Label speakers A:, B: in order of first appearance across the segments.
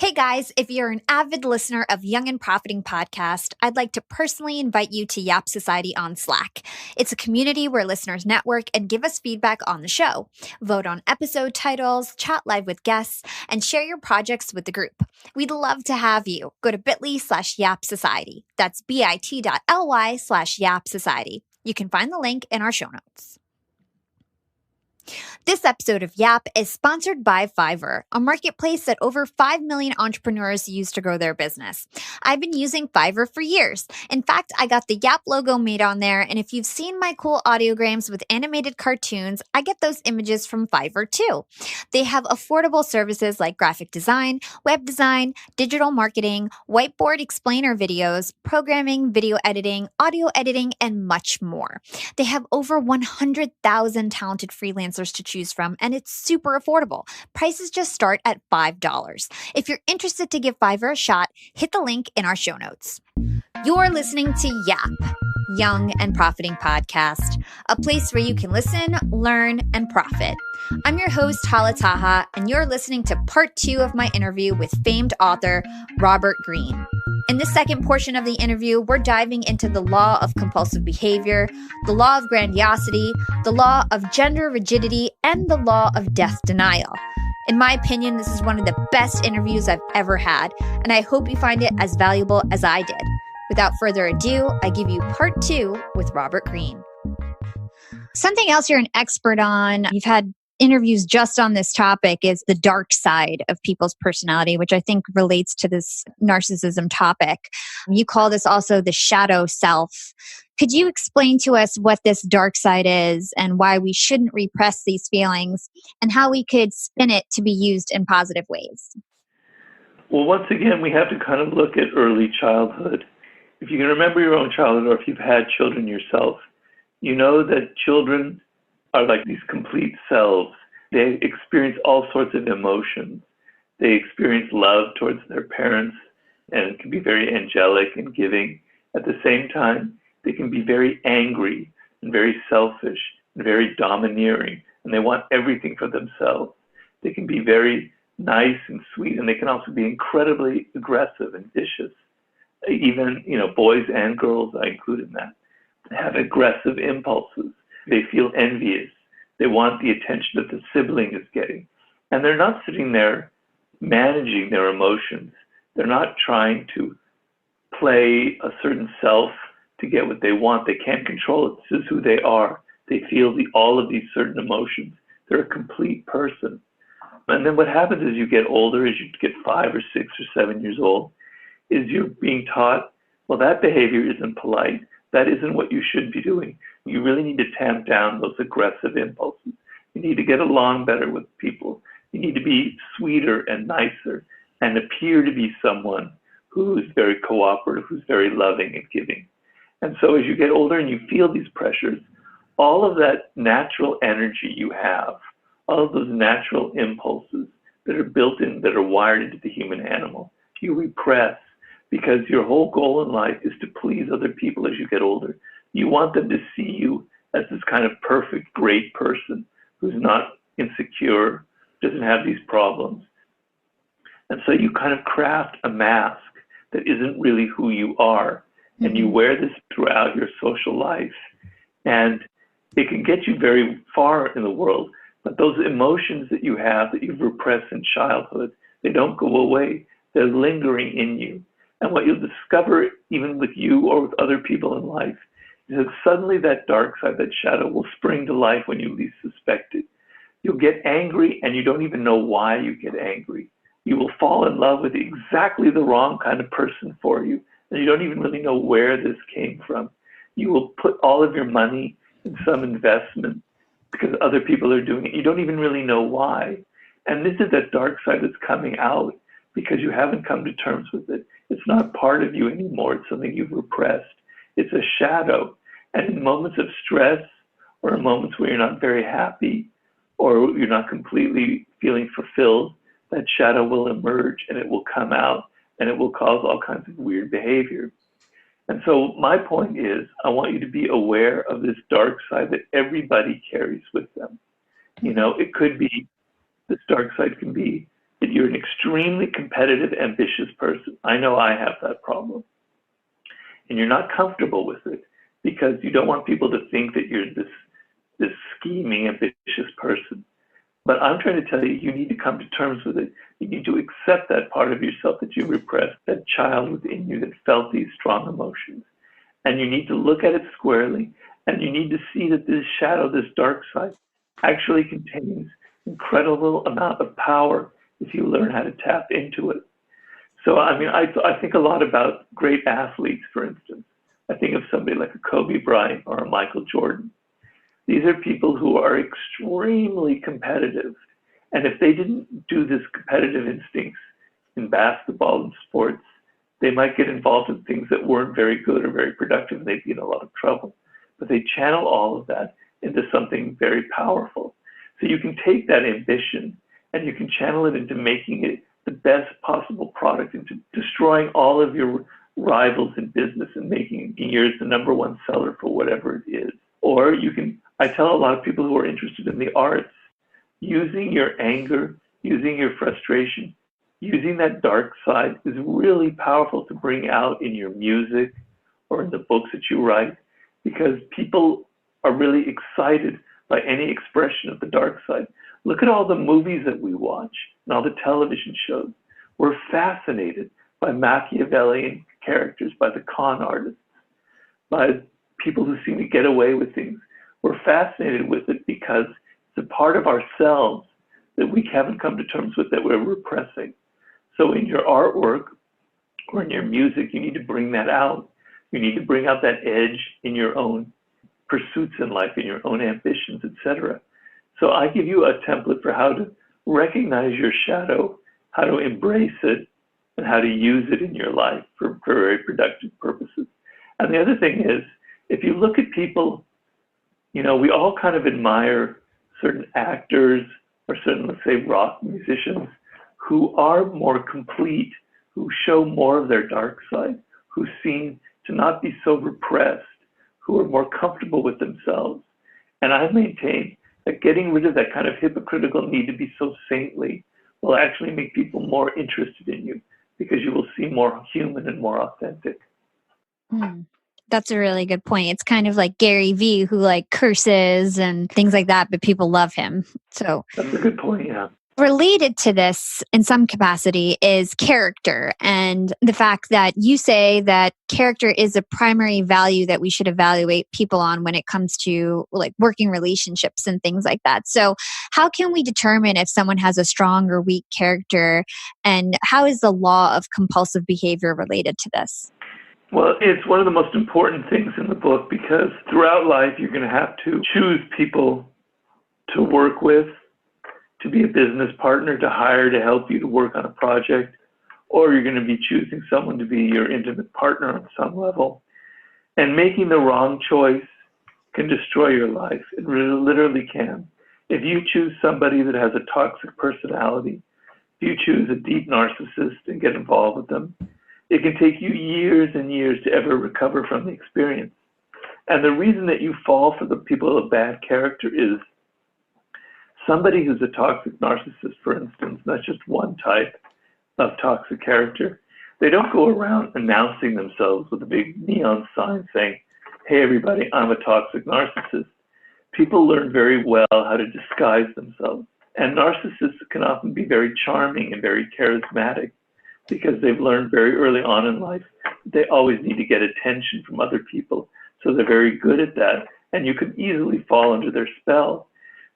A: Hey guys, if you're an avid listener of Young and Profiting Podcast, I'd like to personally invite you to Yap Society on Slack. It's a community where listeners network and give us feedback on the show, vote on episode titles, chat live with guests, and share your projects with the group. We'd love to have you. Go to bit.ly/Yap Society. That's bit.ly/Yap Society. You can find the link in our show notes. This episode of Yap is sponsored by Fiverr, a marketplace that over 5 million entrepreneurs use to grow their business. I've been using Fiverr for years. In fact, I got the Yap logo made on there, and if you've seen my cool audiograms with animated cartoons, I get those images from Fiverr too. They have affordable services like graphic design, web design, digital marketing, whiteboard explainer videos, programming, video editing, audio editing, and much more. They have over 100,000 talented freelancers to choose from, and it's super affordable. Prices just start at $5. If you're interested to give Fiverr a shot, hit the link in our show notes. You're listening to Yap, Young and Profiting Podcast, a place where you can listen, learn, and profit. I'm your host, Hala, and you're listening to part 2 of my interview with famed author Robert Greene. In this second portion of the interview, we're diving into the law of compulsive behavior, the law of grandiosity, the law of gender rigidity, and the law of death denial. In my opinion, this is one of the best interviews I've ever had, and I hope you find it as valuable as I did. Without further ado, I give you part 2 with Robert Greene. Something else you're an expert on, you've had interviews just on this topic, is the dark side of people's personality, which I think relates to this narcissism topic. You call this also the shadow self. Could you explain to us what this dark side is and why we shouldn't repress these feelings and how we could spin it to be used in positive ways?
B: Well, once again, we have to kind of look at early childhood. If you can remember your own childhood, or if you've had children yourself, you know that children are like these complete selves. They experience all sorts of emotions. They experience love towards their parents, and it can be very angelic and giving. At the same time, they can be very angry and very selfish and very domineering, and they want everything for themselves. They can be very nice and sweet, and they can also be incredibly aggressive and vicious. Even, boys and girls, I include in that, have aggressive impulses. They feel envious. They want the attention that the sibling is getting. And they're not sitting there managing their emotions. They're not trying to play a certain self to get what they want. They can't control it. This is who they are. They feel all of these certain emotions. They're a complete person. And then what happens as you get older, as you get 5 or 6 or 7 years old, is you're being taught, well, that behavior isn't polite. That isn't what you should be doing. You really need to tamp down those aggressive impulses. You need to get along better with people. You need to be sweeter and nicer and appear to be someone who's very cooperative, who's very loving and giving. And so as you get older and you feel these pressures, all of that natural energy you have, all of those natural impulses that are built in, that are wired into the human animal, you repress, because your whole goal in life is to please other people as you get older. You want them to see you as this kind of perfect, great person who's not insecure, doesn't have these problems. And so you kind of craft a mask that isn't really who you are. And you wear this throughout your social life. And it can get you very far in the world. But those emotions that you have, that you've repressed in childhood, they don't go away. They're lingering in you. And what you'll discover, even with you or with other people in life, is that suddenly that dark side, that shadow, will spring to life when you least suspect it. You'll get angry, and you don't even know why you get angry. You will fall in love with exactly the wrong kind of person for you, and you don't even really know where this came from. You will put all of your money in some investment because other people are doing it. You don't even really know why. And this is that dark side that's coming out because you haven't come to terms with it. It's not part of you anymore. It's something you've repressed. It's a shadow. And in moments of stress, or in moments where you're not very happy, or you're not completely feeling fulfilled, that shadow will emerge and it will come out and it will cause all kinds of weird behavior. And so my point is, I want you to be aware of this dark side that everybody carries with them. It could be, this dark side can be that you're an extremely competitive, ambitious person. I know I have that problem. And you're not comfortable with it because you don't want people to think that you're this scheming, ambitious person. But I'm trying to tell you, you need to come to terms with it. You need to accept that part of yourself that you repressed, that child within you that felt these strong emotions. And you need to look at it squarely, and you need to see that this shadow, this dark side, actually contains incredible amount of power if you learn how to tap into it. So, I mean, I think a lot about great athletes, for instance. I think of somebody like a Kobe Bryant or a Michael Jordan. These are people who are extremely competitive. And if they didn't do this competitive instincts in basketball and sports, they might get involved in things that weren't very good or very productive, and they'd be in a lot of trouble. But they channel all of that into something very powerful. So you can take that ambition and you can channel it into making it the best possible product, into destroying all of your rivals in business and making yours the number one seller for whatever it is. Or you can, I tell a lot of people who are interested in the arts, using your anger, using your frustration, using that dark side is really powerful to bring out in your music or in the books that you write, because people are really excited by any expression of the dark side. Look at all the movies that we watch and all the television shows. We're fascinated by Machiavellian characters, by the con artists, by people who seem to get away with things. We're fascinated with it because it's a part of ourselves that we haven't come to terms with, that we're repressing. So in your artwork or in your music, you need to bring that out. You need to bring out that edge in your own pursuits in life, in your own ambitions, etc. So I give you a template for how to recognize your shadow, how to embrace it, and how to use it in your life for very productive purposes. And the other thing is, if you look at people, you know, we all kind of admire certain actors or certain, let's say, rock musicians who are more complete, who show more of their dark side, who seem to not be so repressed, who are more comfortable with themselves. And I maintain that getting rid of that kind of hypocritical need to be so saintly will actually make people more interested in you, because you will see more human and more authentic.
A: That's a really good point. It's kind of like Gary Vee, who like curses and things like that, but people love him. So
B: that's a good point, yeah.
A: Related to this in some capacity is character, and the fact that you say that character is a primary value that we should evaluate people on when it comes to like working relationships and things like that. So how can we determine if someone has a strong or weak character, and how is the law of compulsive behavior related to this?
B: Well, it's one of the most important things in the book, because throughout life, you're going to have to choose people to work with, to be a business partner, to hire to help you to work on a project, or you're going to be choosing someone to be your intimate partner on some level. And making the wrong choice can destroy your life. It really, literally can. If you choose somebody that has a toxic personality, if you choose a deep narcissist and get involved with them, it can take you years and years to ever recover from the experience. And the reason that you fall for the people of bad character is somebody who's a toxic narcissist, for instance, not just one type of toxic character. They don't go around announcing themselves with a big neon sign saying, "Hey, everybody, I'm a toxic narcissist." People learn very well how to disguise themselves. And narcissists can often be very charming and very charismatic, because they've learned very early on in life they always need to get attention from other people. So they're very good at that, and you can easily fall under their spell.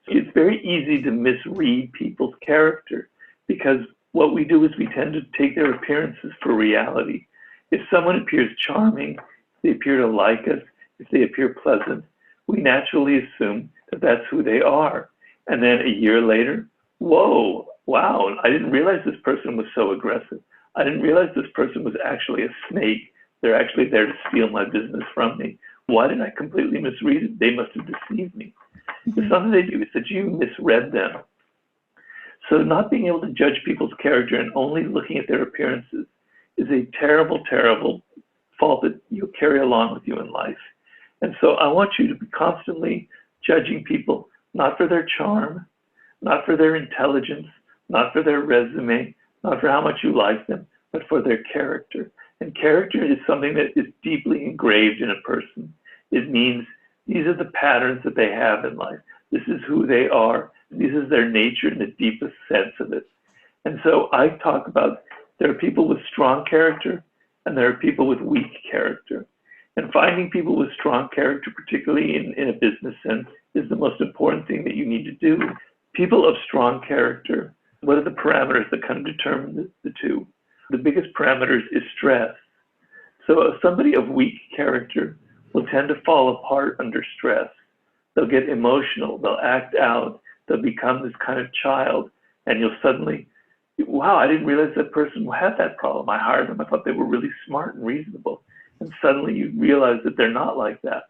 B: So it's very easy to misread people's character, because what we do is we tend to take their appearances for reality. If someone appears charming, if they appear to like us, if they appear pleasant, we naturally assume that that's who they are. And then a year later, whoa, wow, I didn't realize this person was so aggressive. I didn't realize this person was actually a snake. They're actually there to steal my business from me. Why did I completely misread it? They must have deceived me. The something they do is that you misread them. So not being able to judge people's character and only looking at their appearances is a terrible, terrible fault that you'll carry along with you in life. And so I want you to be constantly judging people, not for their charm, not for their intelligence, not for their resume, not for how much you like them, but for their character. And character is something that is deeply engraved in a person. It means these are the patterns that they have in life. This is who they are. This is their nature in the deepest sense of it. And so I talk about there are people with strong character and there are people with weak character. And finding people with strong character, particularly in a business sense, is the most important thing that you need to do. People of strong character, what are the parameters that kind of determine the two? The biggest parameters is stress. So somebody of weak character will tend to fall apart under stress. They'll get emotional, they'll act out, they'll become this kind of child, and you'll suddenly, wow, I didn't realize that person had that problem. I hired them, I thought they were really smart and reasonable. And suddenly you realize that they're not like that.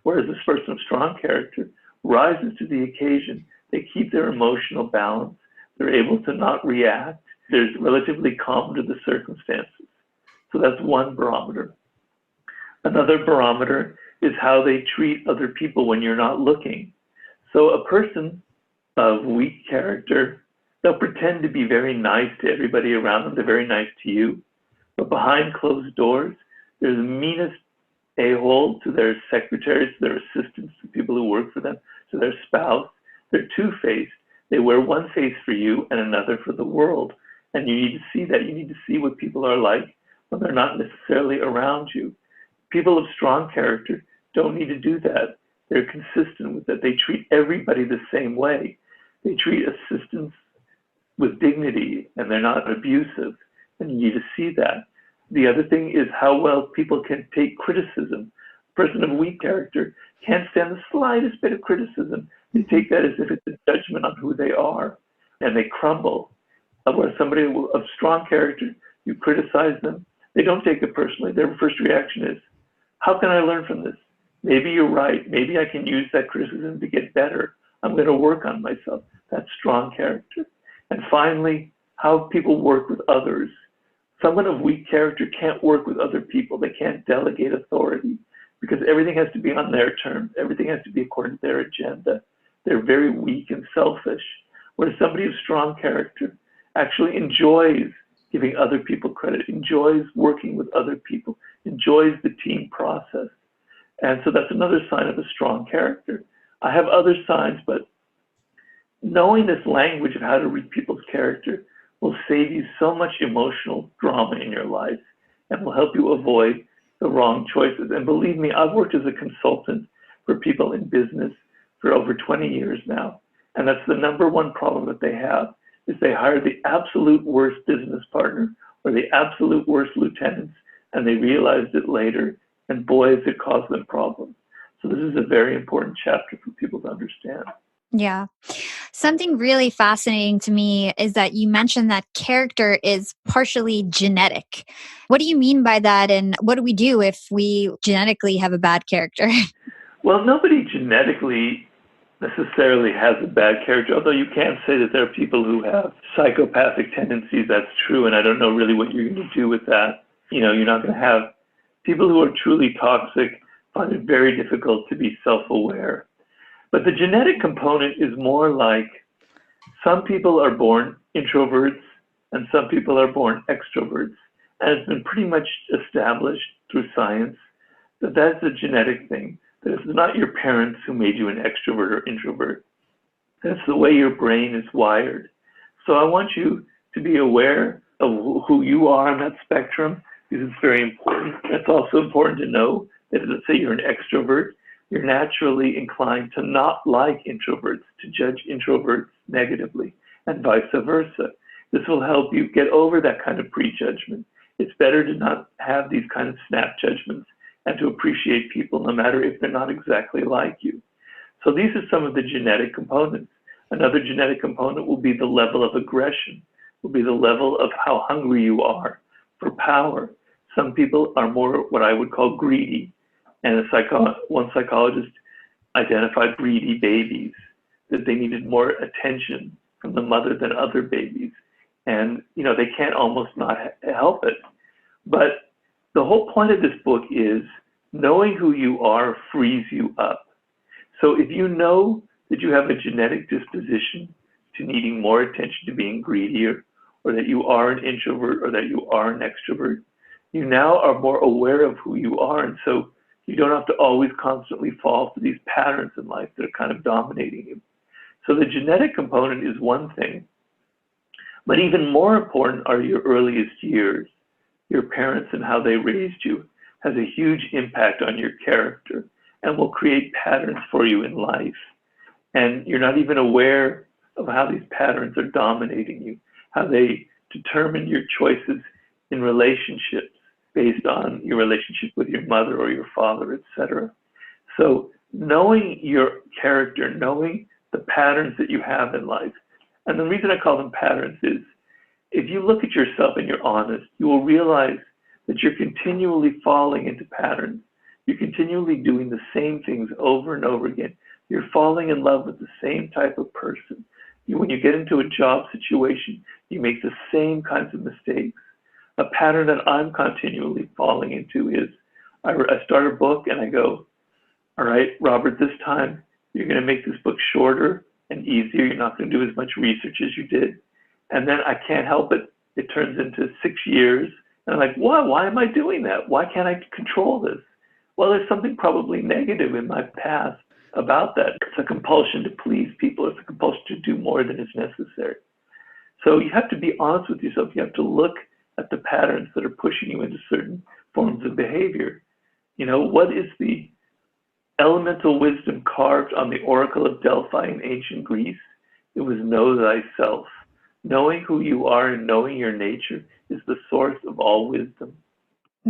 B: Whereas this person of strong character rises to the occasion. They keep their emotional balance. They're able to not react. They're relatively calm to the circumstances. So that's one barometer. Another barometer is how they treat other people when you're not looking. So a person of weak character, they'll pretend to be very nice to everybody around them. They're very nice to you. But behind closed doors, they're the meanest a-hole to their secretaries, to their assistants, to people who work for them, to their spouse. They're two-faced. They wear one face for you and another for the world. And you need to see that. You need to see what people are like when they're not necessarily around you. People of strong character don't need to do that. They're consistent with it. They treat everybody the same way. They treat assistants with dignity, and they're not abusive. And you need to see that. The other thing is how well people can take criticism. A person of weak character can't stand the slightest bit of criticism. They take that as if it's a judgment on who they are, and they crumble. Whereas somebody of strong character, you criticize them, they don't take it personally. Their first reaction is, how can I learn from this? Maybe you're right. Maybe I can use that criticism to get better. I'm going to work on myself. That's strong character. And finally, how people work with others. Someone of weak character can't work with other people. They can't delegate authority because everything has to be on their terms. Everything has to be according to their agenda. They're very weak and selfish. Whereas somebody of strong character actually enjoys giving other people credit, enjoys working with other people, enjoys the team process. And so that's another sign of a strong character. I have other signs, but knowing this language of how to read people's character will save you so much emotional drama in your life and will help you avoid the wrong choices. And believe me, I've worked as a consultant for people in business for over 20 years now. And that's the number one problem that they have is they hire the absolute worst business partner or the absolute worst lieutenants, and they realized it later, and boy, has it caused them problems. So this is a very important chapter for people to understand.
A: Yeah. Something really fascinating to me is that you mentioned that character is partially genetic. What do you mean by that? And what do we do if we genetically have a bad character?
B: Well, nobody genetically necessarily has a bad character, although you can say that there are people who have psychopathic tendencies. That's true. And I don't know really what you're going to do with that. You know, you're not going to have people who are truly toxic find it very difficult to be self-aware. But the genetic component is more like some people are born introverts and some people are born extroverts. And it's been pretty much established through science that that's a genetic thing. That it's not your parents who made you an extrovert or introvert. That's the way your brain is wired. So I want you to be aware of who you are on that spectrum because it's very important. It's also important to know that let's say you're an extrovert, you're naturally inclined to not like introverts, to judge introverts negatively, and vice versa. This will help you get over that kind of prejudgment. It's better to not have these kind of snap judgments and to appreciate people no matter if they're not exactly like you. So these are some of the genetic components. Another genetic component will be the level of aggression, will be the level of how hungry you are for power. Some people are more what I would call greedy. And one psychologist identified greedy babies, that they needed more attention from the mother than other babies. And, you know, they can't almost not help it. But the whole point of this book is knowing who you are frees you up. So if you know that you have a genetic disposition to needing more attention, to being greedier, or that you are an introvert or that you are an extrovert. You now are more aware of who you are, and so you don't have to always constantly fall for these patterns in life that are kind of dominating you. So the genetic component is one thing, but even more important are your earliest years. Your parents and how they raised you has a huge impact on your character and will create patterns for you in life. And you're not even aware of how these patterns are dominating you, how they determine your choices in relationships based on your relationship with your mother or your father, etc. So knowing your character, knowing the patterns that you have in life, and the reason I call them patterns is if you look at yourself and you're honest, you will realize that you're continually falling into patterns. You're continually doing the same things over and over again. You're falling in love with the same type of person. When you get into a job situation, you make the same kinds of mistakes. A pattern that I'm continually falling into is I start a book and I go, all right, Robert, this time you're going to make this book shorter and easier. You're not going to do as much research as you did. And then I can't help it. It turns into 6 years. And I'm like, why am I doing that? Why can't I control this? Well, there's something probably negative in my past about that. It's a compulsion to please people. It's a compulsion to do more than is necessary. So you have to be honest with yourself. You have to look at the patterns that are pushing you into certain forms of behavior. You know, what is the elemental wisdom carved on the Oracle of Delphi in ancient Greece? It was know thyself. Knowing who you are and knowing your nature is the source of all wisdom.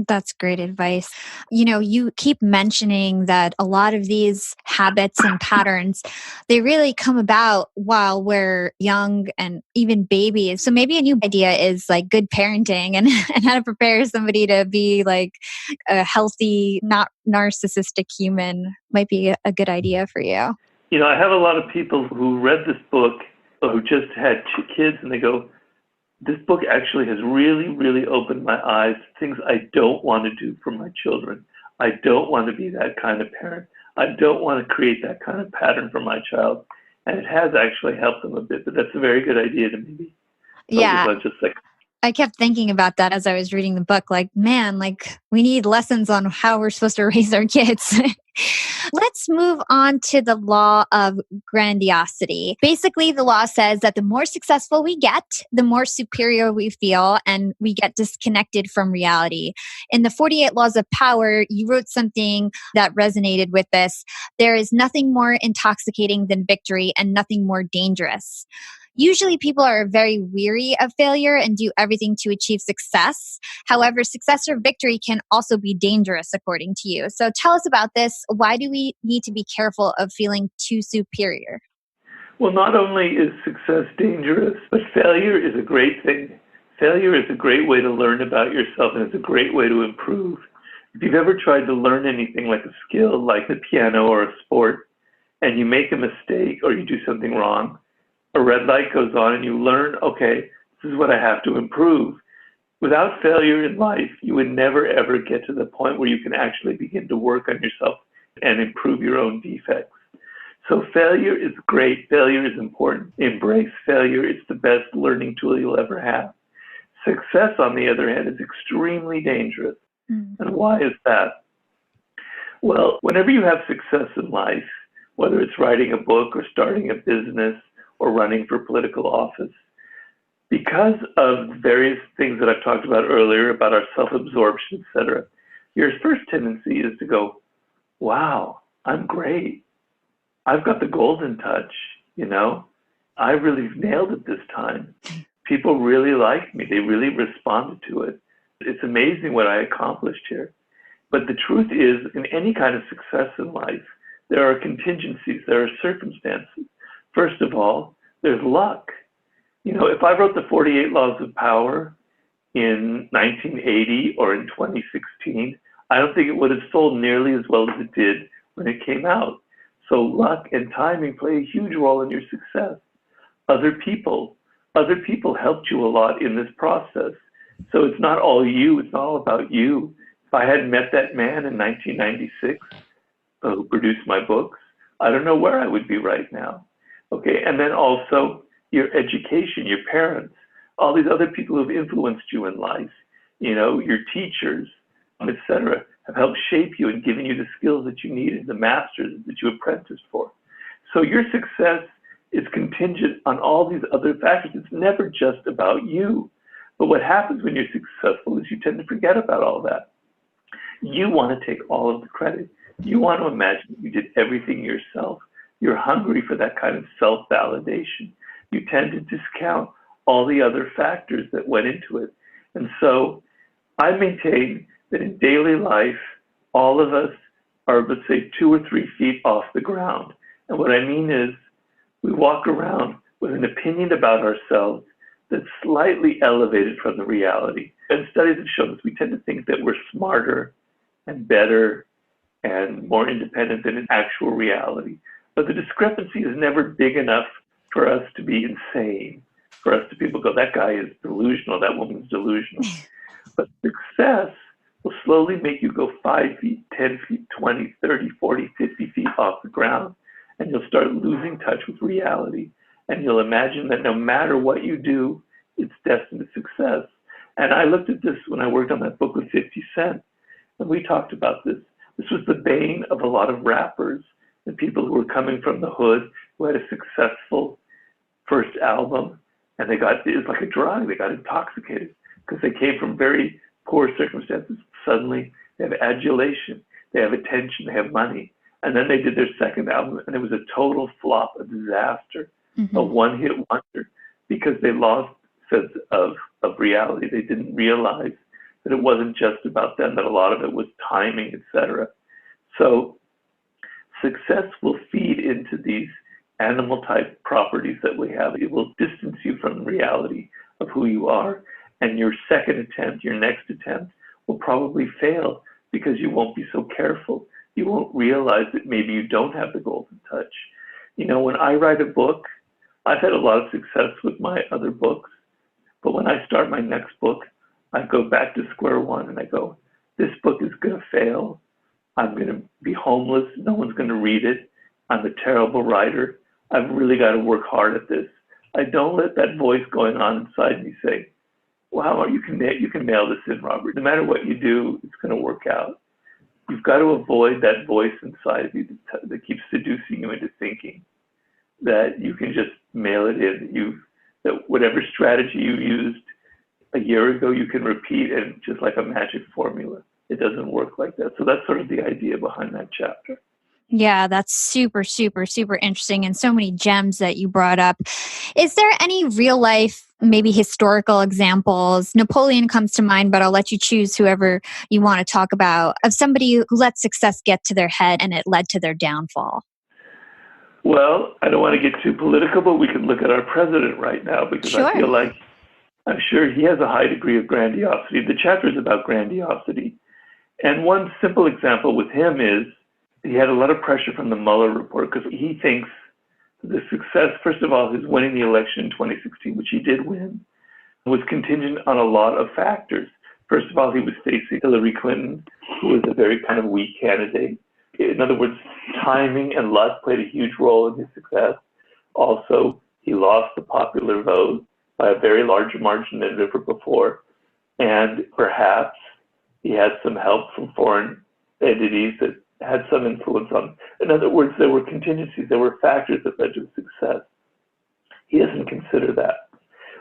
A: That's great advice. You know, you keep mentioning that a lot of these habits and patterns, they really come about while we're young and even babies. So maybe a new idea is like good parenting and, and how to prepare somebody to be like a healthy, not narcissistic human might be a good idea for you.
B: You know, I have a lot of people who read this book or who just had kids and they go, this book actually has really, really opened my eyes to things I don't want to do for my children. I don't want to be that kind of parent. I don't want to create that kind of pattern for my child. And it has actually helped them a bit, but that's a very good idea to maybe focus on just like.
A: I kept thinking about that as I was reading the book. Like, man, like we need lessons on how we're supposed to raise our kids. Let's move on to the law of grandiosity. Basically, the law says that the more successful we get, the more superior we feel, and we get disconnected from reality. In the 48 Laws of Power, you wrote something that resonated with this. There is nothing more intoxicating than victory and nothing more dangerous. Usually people are very weary of failure and do everything to achieve success. However, success or victory can also be dangerous, according to you. So tell us about this. Why do we need to be careful of feeling too superior?
B: Well, not only is success dangerous, but failure is a great thing. Failure is a great way to learn about yourself, and it's a great way to improve. If you've ever tried to learn anything like a skill, like the piano or a sport, and you make a mistake or you do something wrong, a red light goes on and you learn, okay, this is what I have to improve. Without failure in life, you would never ever get to the point where you can actually begin to work on yourself and improve your own defects. So failure is great. Failure is important. Embrace failure. It's the best learning tool you'll ever have. Success, on the other hand, is extremely dangerous. And why is that? Well, whenever you have success in life, whether it's writing a book or starting a business, or running for political office. Because of various things that I've talked about earlier about our self-absorption, etc., your first tendency is to go, wow, I'm great. I've got the golden touch, you know? I really nailed it this time. People really liked me. They really responded to it. It's amazing what I accomplished here. But the truth is, in any kind of success in life, there are contingencies, there are circumstances. First of all, there's luck. You know, if I wrote the 48 Laws of Power in 1980 or in 2016, I don't think it would have sold nearly as well as it did when it came out. So luck and timing play a huge role in your success. Other people helped you a lot in this process. So it's not all you, it's not all about you. If I hadn't met that man in 1996 who produced my books, I don't know where I would be right now. Okay, and then also your education, your parents, all these other people who've influenced you in life, your teachers, etc., have helped shape you and given you the skills that you needed, the masters that you apprenticed for. So your success is contingent on all these other factors. It's never just about you. But what happens when you're successful is you tend to forget about all that. You want to take all of the credit. You want to imagine that you did everything yourself. You're hungry for that kind of self-validation. You tend to discount all the other factors that went into it. And so I maintain that in daily life, all of us are, let's say, 2 or 3 feet off the ground. And what I mean is we walk around with an opinion about ourselves that's slightly elevated from the reality. And studies have shown us we tend to think that we're smarter and better and more independent than in actual reality. But the discrepancy is never big enough for us to be insane, for us to people go, that guy is delusional, that woman's delusional. But success will slowly make you go 5 feet, 10 feet, 20, 30, 40, 50 feet off the ground. And you'll start losing touch with reality. And you'll imagine that no matter what you do, it's destined to success. And I looked at this when I worked on that book with 50 Cent. And we talked about this. This was the bane of a lot of rappers and people who were coming from the hood, who had a successful first album. And it was like a drug. They got intoxicated because they came from very poor circumstances. Suddenly, they have adulation, they have attention, they have money. And then they did their second album, and it was a total flop, a disaster, a one-hit wonder, because they lost sense of reality. They didn't realize that it wasn't just about them, that a lot of it was timing, etc. So success will feed into these animal-type properties that we have. It will distance you from reality of who you are, and your second attempt, your next attempt, will probably fail because you won't be so careful. You won't realize that maybe you don't have the golden touch. When I write a book, I've had a lot of success with my other books, but when I start my next book, I go back to square one and I go, this book is going to fail. I'm going to be homeless. No one's going to read it. I'm a terrible writer. I've really got to work hard at this. I don't let that voice going on inside me say, wow, you can mail this in, Robert. No matter what you do, it's going to work out. You've got to avoid that voice inside of you that keeps seducing you into thinking that you can just mail it in. That whatever strategy you used a year ago, you can repeat, and just like a magic formula. It doesn't work like that. So that's sort of the idea behind that chapter.
A: Yeah, that's super, super, super interesting, and so many gems that you brought up. Is there any real life, maybe historical examples? Napoleon comes to mind, but I'll let you choose whoever you want to talk about, of somebody who let success get to their head and it led to their downfall.
B: Well, I don't want to get too political, but we can look at our president right now, because
A: Sure.
B: I feel like I'm sure he has a high degree of grandiosity. The chapter is about grandiosity. And one simple example with him is he had a lot of pressure from the Mueller report, because he thinks the success, first of all, his winning the election in 2016, which he did win, was contingent on a lot of factors. First of all, he was facing Hillary Clinton, who was a very kind of weak candidate. In other words, timing and luck played a huge role in his success. Also, he lost the popular vote by a very large margin than ever before. And perhaps he had some help from foreign entities that had some influence on him. In other words, there were contingencies, there were factors that led to success. He doesn't consider that.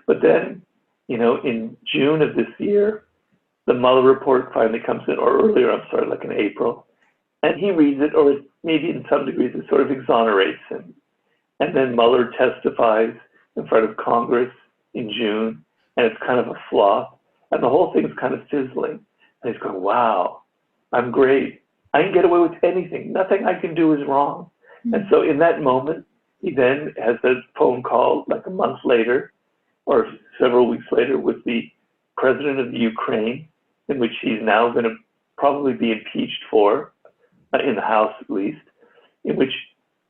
B: But then, in June of this year, the Mueller report finally comes in, or earlier, like in April, and he reads it, or maybe in some degrees it sort of exonerates him. And then Mueller testifies in front of Congress in June, and it's kind of a flop, and the whole thing is kind of fizzling. And he's going, wow, I'm great. I can get away with anything. Nothing I can do is wrong. Mm-hmm. And so in that moment, he then has a phone call like a month later or several weeks later with the president of the Ukraine, in which he's now going to probably be impeached for, in the House at least, in which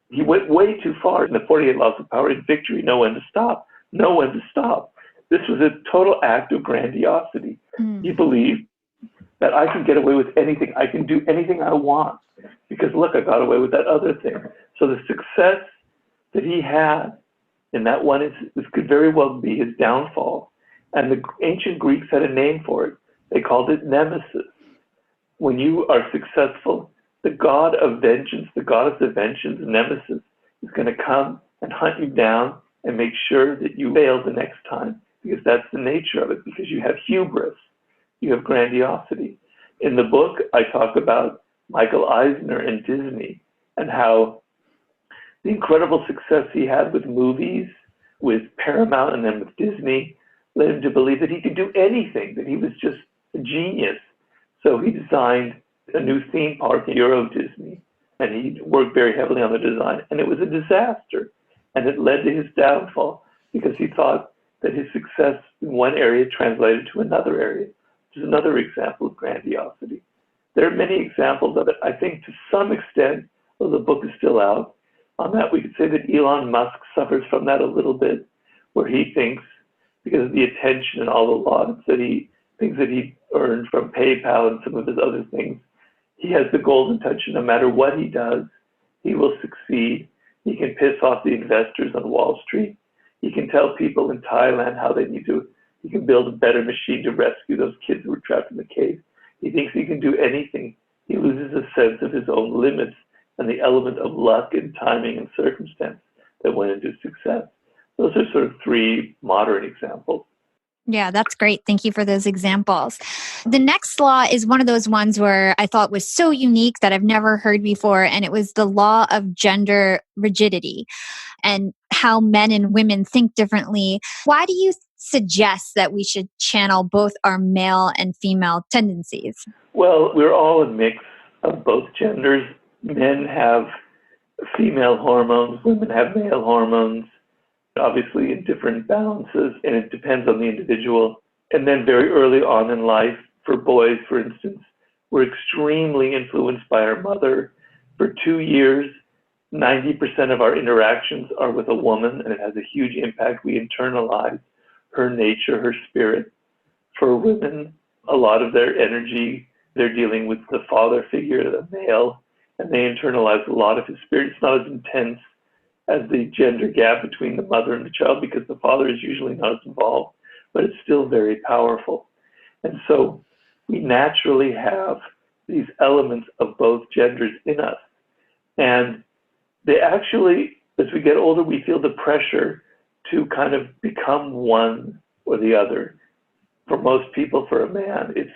B: he went way too far in the 48 laws of power. In victory, know when to stop. Know when to stop. This was a total act of grandiosity. He believed that I can get away with anything. I can do anything I want because, look, I got away with that other thing. So the success that he had In that one instance, this could very well be his downfall. And the ancient Greeks had a name for it. They called it nemesis. When you are successful, the god of vengeance, the goddess of vengeance, nemesis, is going to come and hunt you down and make sure that you fail the next time, because that's the nature of it, because you have hubris, you have grandiosity. In the book, I talk about Michael Eisner and Disney and how the incredible success he had with movies, with Paramount, and then with Disney led him to believe that he could do anything, that he was just a genius. So he designed a new theme park in Euro Disney, and he worked very heavily on the design, and it was a disaster. And it led to his downfall because he thought that his success in one area translated to another area, which is another example of grandiosity. There are many examples of it. I think to some extent, though the book is still out, on that we could say that Elon Musk suffers from that a little bit, where he thinks, because of the attention and all the laudits that he thinks that he earned from PayPal and some of his other things, he has the golden touch, and no matter what he does, he will succeed. He can piss off the investors on Wall Street. He can tell people in Thailand how they need to, he can build a better machine to rescue those kids who were trapped in the cave. He thinks he can do anything. He loses a sense of his own limits and the element of luck and timing and circumstance that went into success. Those are sort of three modern examples.
A: Yeah, that's great. Thank you for those examples. The next law is one of those ones where I thought was so unique that I've never heard before, and it was the law of gender rigidity and how men and women think differently. Why do you suggest that we should channel both our male and female tendencies?
B: Well, we're all a mix of both genders. Men have female hormones, women have male hormones, obviously in different balances, and it depends on the individual. And then very early on in life, for boys, for instance, we're extremely influenced by our mother. For 2 years, 90% of our interactions are with a woman, and it has a huge impact. We internalize her nature, her spirit. For women, a lot of their energy, they're dealing with the father figure, the male, and they internalize a lot of his spirit. It's not as intense as the gender gap between the mother and the child because the father is usually not as involved, but it's still very powerful. And so we naturally have these elements of both genders in us. And they actually, as we get older, we feel the pressure to kind of become one or the other. For most people, for a man, it's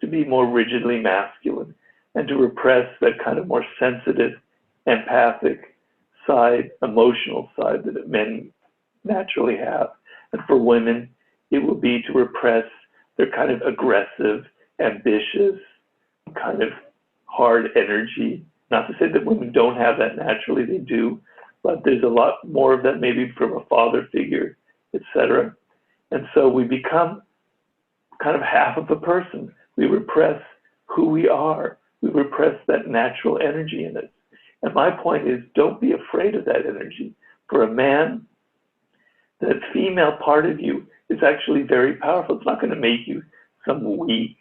B: to be more rigidly masculine and to repress that kind of more sensitive, empathic side, emotional side that men naturally have. And for women, it will be to repress their kind of aggressive, ambitious, kind of hard energy. Not to say that women don't have that naturally, they do, but there's a lot more of that maybe from a father figure, etc. And so we become kind of half of a person. We repress who we are. We repress that natural energy in us. And my point is, don't be afraid of that energy. For a man, that female part of you is actually very powerful. It's not going to make you some weak.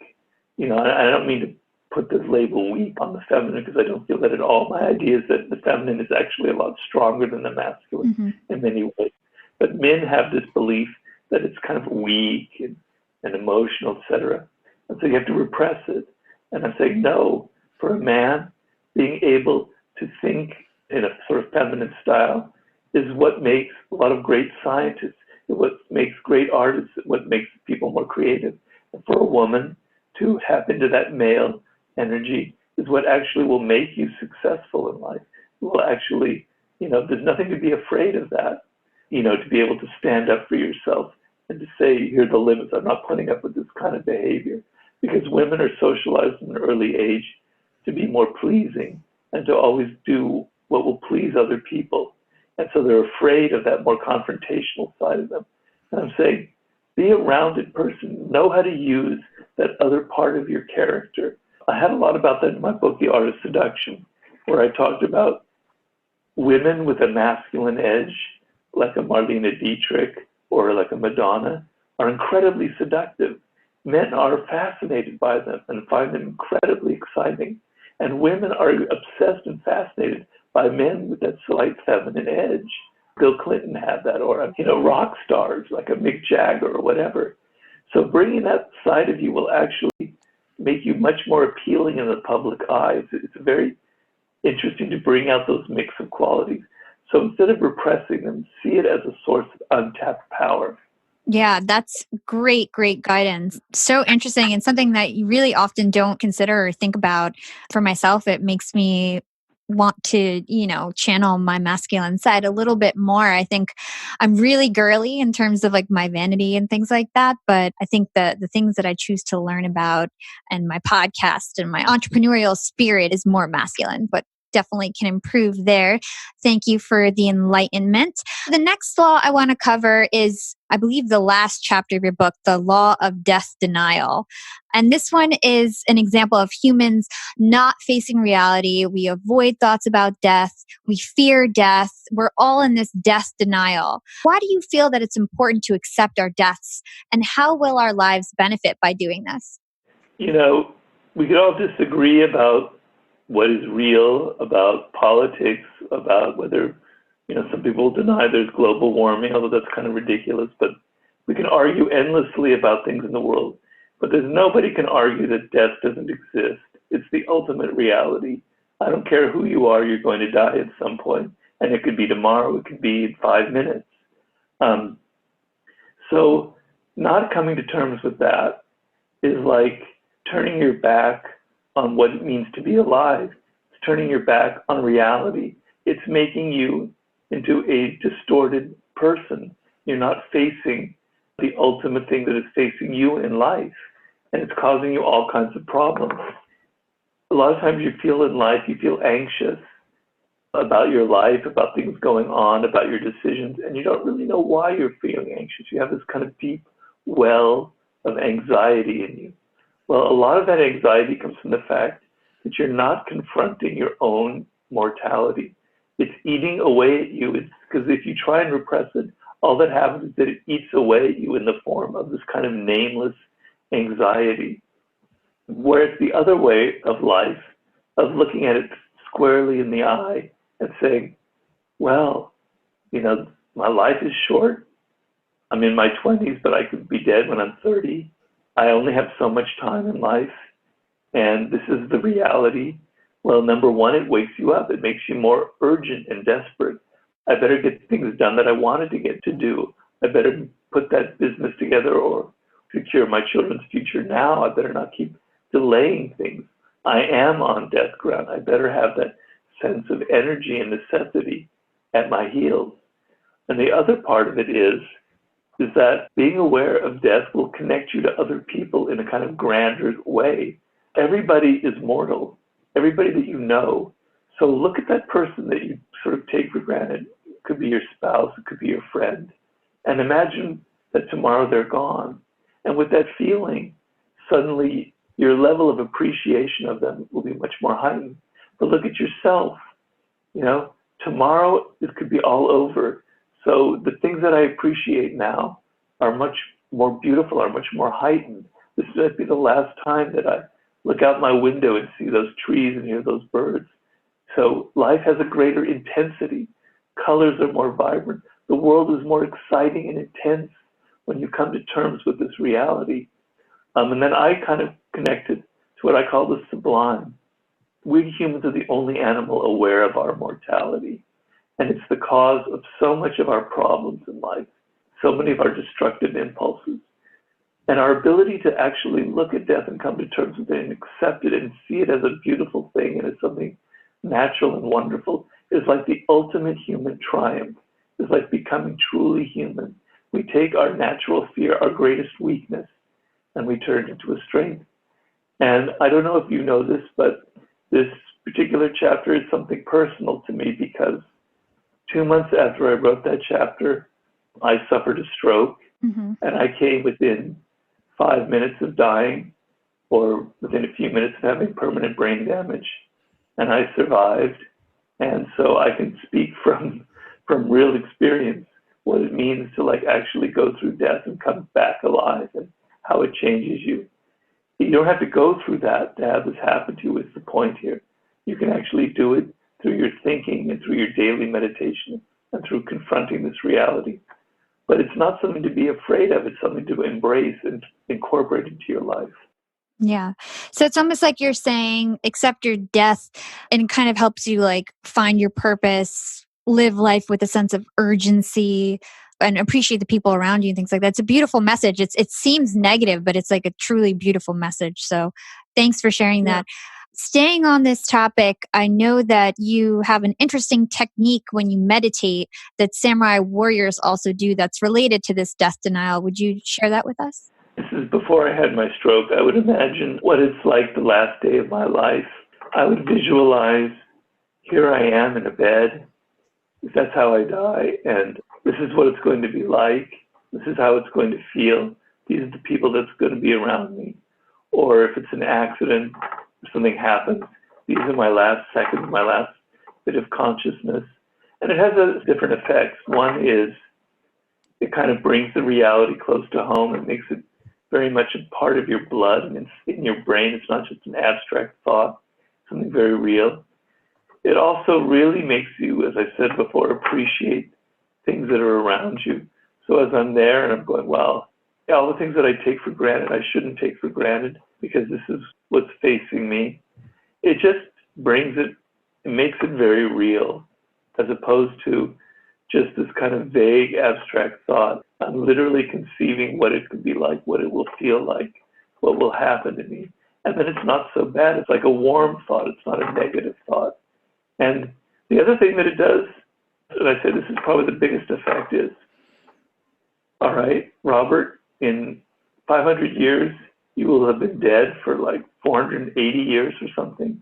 B: You know, I don't mean to put this label weak on the feminine because I don't feel that at all. My idea is that the feminine is actually a lot stronger than the masculine in many ways. But men have this belief that it's kind of weak and emotional, etc. And so you have to repress it. And I'm saying, no, for a man, being able to think in a sort of feminine style is what makes a lot of great scientists, what makes great artists, what makes people more creative. And for a woman to tap into that male energy is what actually will make you successful in life. It will actually, there's nothing to be afraid of that, to be able to stand up for yourself and to say, here are the limits. I'm not putting up with this kind of behavior. Because women are socialized in an early age to be more pleasing and to always do what will please other people. And so they're afraid of that more confrontational side of them. And I'm saying, be a rounded person. Know how to use that other part of your character. I had a lot about that in my book, The Art of Seduction, where I talked about women with a masculine edge, like a Marlene Dietrich or like a Madonna, are incredibly seductive. Men are fascinated by them and find them incredibly exciting. And women are obsessed and fascinated by men with that slight feminine edge. Bill Clinton had that, or, rock stars like a Mick Jagger or whatever. So bringing that side of you will actually make you much more appealing in the public eye. It's very interesting to bring out those mix of qualities. So instead of repressing them, see it as a source of untapped power.
A: Yeah, that's great guidance. So interesting, and something that you really often don't consider or think about. For myself, it makes me want to, channel my masculine side a little bit more. I think I'm really girly in terms of like my vanity and things like that. But I think the things that I choose to learn about and my podcast and my entrepreneurial spirit is more masculine, but definitely can improve there. Thank you for the enlightenment. The next law I want to cover is, I believe, the last chapter of your book, The Law of Death Denial. And this one is an example of humans not facing reality. We avoid thoughts about death. We fear death. We're all in this death denial. Why do you feel that it's important to accept our deaths? And how will our lives benefit by doing this?
B: We could all disagree about what is real, about politics, about whether, some people deny there's global warming, although that's kind of ridiculous, but we can argue endlessly about things in the world. But nobody can argue that death doesn't exist. It's the ultimate reality. I don't care who you are, you're going to die at some point. And it could be tomorrow, it could be in 5 minutes. So not coming to terms with that is like turning your back on what it means to be alive. It's turning your back on reality. It's making you into a distorted person. You're not facing the ultimate thing that is facing you in life, and it's causing you all kinds of problems. A lot of times you feel in life, you feel anxious about your life, about things going on, about your decisions, and you don't really know why you're feeling anxious. You have this kind of deep well of anxiety in you. Well, a lot of that anxiety comes from the fact that you're not confronting your own mortality. It's eating away at you. It's because if you try and repress it, all that happens is that it eats away at you in the form of this kind of nameless anxiety. Whereas the other way of life, of looking at it squarely in the eye and saying, well, my life is short. I'm in my 20s, but I could be dead when I'm 30. I only have so much time in life, and this is the reality. Well, number one, it wakes you up. It makes you more urgent and desperate. I better get things done that I wanted to get to do. I better put that business together or secure my children's future now. I better not keep delaying things. I am on death ground. I better have that sense of energy and necessity at my heels. And the other part of it is that being aware of death will connect you to other people in a kind of grander way. Everybody is mortal, everybody that you know. So look at that person that you sort of take for granted. It could be your spouse, it could be your friend. And imagine that tomorrow they're gone. And with that feeling, suddenly your level of appreciation of them will be much more heightened. But look at yourself. Tomorrow it could be all over. So the things that I appreciate now are much more beautiful, are much more heightened. This might be the last time that I look out my window and see those trees and hear those birds. So life has a greater intensity. Colors are more vibrant. The world is more exciting and intense when you come to terms with this reality. And then I kind of connected to what I call the sublime. We humans are the only animal aware of our mortality. And it's the cause of so much of our problems in life, so many of our destructive impulses. And our ability to actually look at death and come to terms with it and accept it and see it as a beautiful thing and as something natural and wonderful is like the ultimate human triumph. It's like becoming truly human. We take our natural fear, our greatest weakness, and we turn it into a strength. And I don't know if you know this, but this particular chapter is something personal to me because 2 months after I wrote that chapter, I suffered a stroke, and I came within 5 minutes of dying, or within a few minutes of having permanent brain damage, and I survived. And so I can speak from real experience what it means to actually go through death and come back alive and how it changes you. You don't have to go through that to have this happen to you is the point here. You can actually do it through your thinking and through your daily meditation and through confronting this reality. But it's not something to be afraid of. It's something to embrace and incorporate into your life.
A: Yeah. So it's almost like you're saying accept your death, and it kind of helps you like find your purpose, live life with a sense of urgency, and appreciate the people around you and things like that. It's a beautiful message. It seems negative, but it's like a truly beautiful message. So thanks for sharing
B: Yeah.
A: that. Staying on this topic, I know that you have an interesting technique when you meditate that samurai warriors also do that's related to this death denial. Would you share that with us?
B: This is before I had my stroke. I would imagine what it's like the last day of my life. I would visualize, here I am in a bed. That's how I die. And this is what it's going to be like. This is how it's going to feel. These are the people that's going to be around me. Or if it's an accident, if something happens, these are my last seconds, my last bit of consciousness. And it has different effects. One is it kind of brings the reality close to home. It makes it very much a part of your blood and it's in your brain. It's not just an abstract thought, something very real. It also really makes you, as I said before, appreciate things that are around you. So as I'm there and I'm going, wow, all the things that I take for granted, I shouldn't take for granted because this is what's facing me. It just brings it, it makes it very real as opposed to just this kind of vague abstract thought. I'm literally conceiving what it could be like, what it will feel like, what will happen to me. And then it's not so bad. It's like a warm thought. It's not a negative thought. And the other thing that it does, and I say this is probably the biggest effect is, all right, Robert, in 500 years, you will have been dead for like 480 years or something.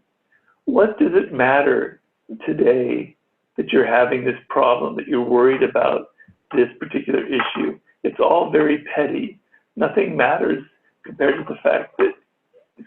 B: What does it matter today that you're having this problem, that you're worried about this particular issue? It's all very petty. Nothing matters compared to the fact that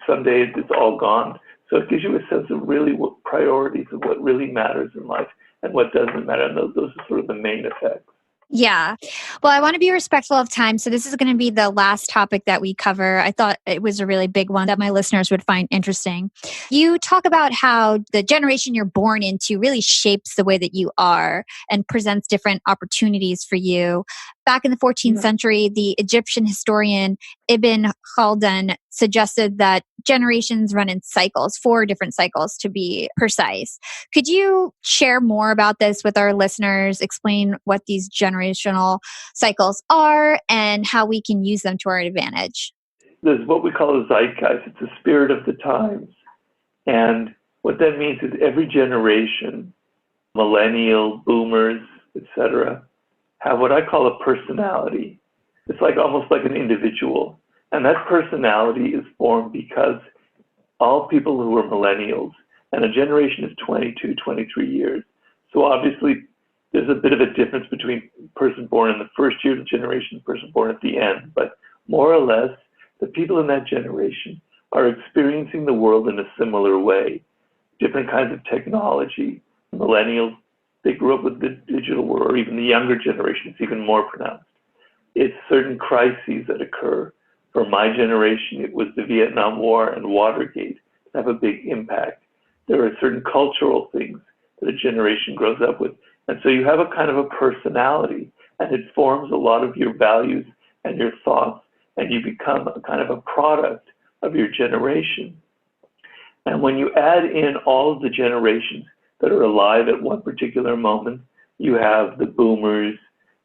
B: someday it's all gone. So it gives you a sense of really what priorities of what really matters in life and what doesn't matter. And those are sort of the main effects.
A: Yeah. Well, I want to be respectful of time. So this is going to be the last topic that we cover. I thought it was a really big one that my listeners would find interesting. You talk about how the generation you're born into really shapes the way that you are and presents different opportunities for you. Back in the 14th century, the Egyptian historian Ibn Khaldun suggested that generations run in cycles, 4 different cycles to be precise. Could you share more about this with our listeners, explain what these generational cycles are and how we can use them to our advantage?
B: There's what we call a zeitgeist. It's the spirit of the times. And what that means is every generation, millennial, boomers, etc., have what I call a personality. It's like almost like an individual. And that personality is formed because all people who are millennials, and a generation is 22, 23 years. So obviously, there's a bit of a difference between a person born in the first year of the generation and a person born at the end. But more or less, the people in that generation are experiencing the world in a similar way. Different kinds of technology. Millennials, they grew up with the digital world, or even the younger generation, it's even more pronounced. It's certain crises that occur. For my generation, it was the Vietnam War and Watergate that have a big impact. There are certain cultural things that a generation grows up with. And so you have a kind of a personality, and it forms a lot of your values and your thoughts, and you become a kind of a product of your generation. And when you add in all of the generations that are alive at one particular moment, you have the boomers,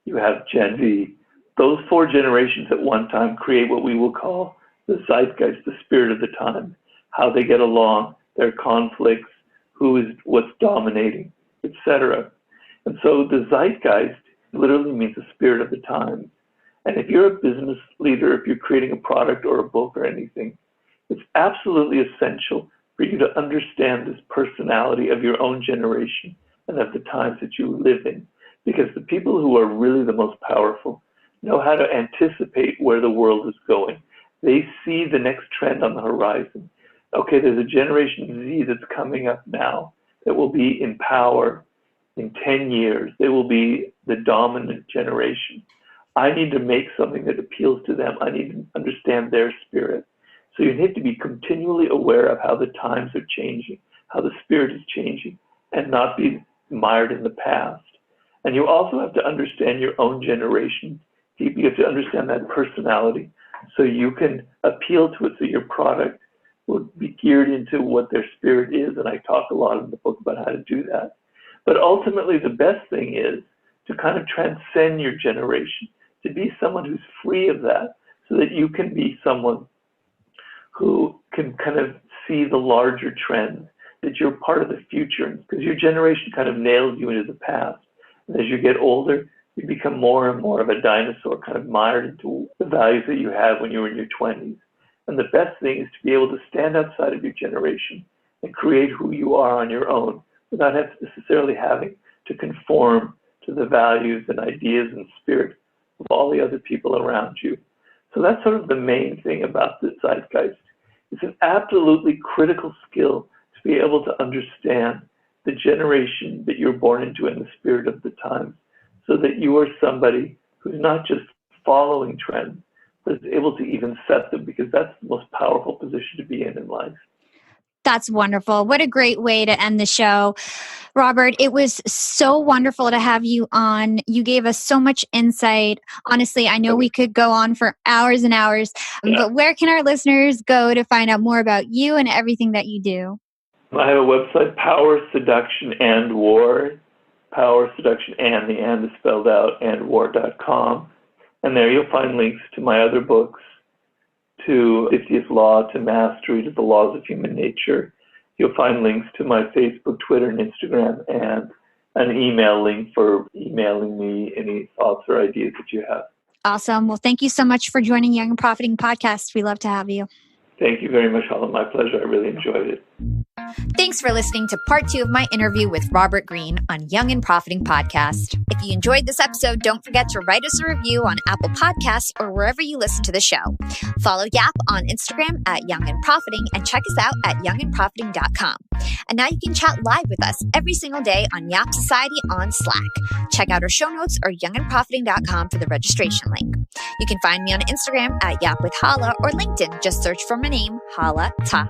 B: you have Gen Z. Those 4 generations at one time create what we will call the zeitgeist, the spirit of the time, how they get along, their conflicts, what's dominating, etc. And so the zeitgeist literally means the spirit of the time. And if you're a business leader, if you're creating a product or a book or anything, it's absolutely essential for you to understand this personality of your own generation and of the times that you live in. Because the people who are really the most powerful know how to anticipate where the world is going. They see the next trend on the horizon. Okay, there's a generation Z that's coming up now that will be in power in 10 years. They will be the dominant generation. I need to make something that appeals to them. I need to understand their spirit. So you need to be continually aware of how the times are changing, how the spirit is changing, and not be mired in the past. And you also have to understand your own generation. You have to understand that personality so you can appeal to it, so your product will be geared into what their spirit is. And I talk a lot in the book about how to do that. But ultimately, the best thing is to kind of transcend your generation, to be someone who's free of that, so that you can be someone who can kind of see the larger trends, that you're part of the future, because your generation kind of nails you into the past. And as you get older, you become more and more of a dinosaur, kind of mired into the values that you had when you were in your 20s. And the best thing is to be able to stand outside of your generation and create who you are on your own without necessarily having to conform to the values and ideas and spirit of all the other people around you. So that's sort of the main thing about the zeitgeist. It's an absolutely critical skill to be able to understand the generation that you're born into and the spirit of the times, so that you are somebody who's not just following trends, but is able to even set them, because that's the most powerful position to be in life.
A: That's wonderful. What a great way to end the show. Robert, it was so wonderful to have you on. You gave us so much insight. Honestly, I know we could go on for hours and hours, but where can our listeners go to find out more about you and everything that you do?
B: I have a website, Power, Seduction, and War. Power, Seduction, and the and is spelled out, and war.com. And there you'll find links to my other books, to 50th Law, to Mastery, to the Laws of Human Nature. You'll find links to my Facebook, Twitter, and Instagram, and an email link for emailing me any thoughts or ideas that you have.
A: Awesome. Well, thank you so much for joining Young and Profiting Podcast. We love to have you.
B: Thank you very much, Hala. My pleasure. I really enjoyed it.
A: Thanks for listening to part 2 of my interview with Robert Greene on Young and Profiting Podcast. If you enjoyed this episode, don't forget to write us a review on Apple Podcasts or wherever you listen to the show. Follow Yap on Instagram at Young and Profiting and check us out at youngandprofiting.com. And now you can chat live with us every single day on Yap Society on Slack. Check out our show notes or youngandprofiting.com for the registration link. You can find me on Instagram at Yap with Hala or LinkedIn. Just search for my name, Hala Taha.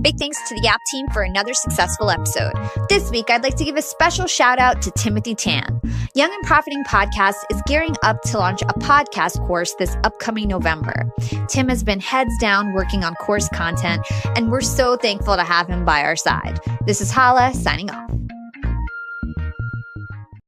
A: Big thanks to the Yap team for another successful episode. This week, I'd like to give a special shout out to Timothy Tan. Young and Profiting Podcast is gearing up to launch a podcast course this upcoming November. Tim has been heads down working on course content, and we're so thankful to have him by our side. This is Hala signing off.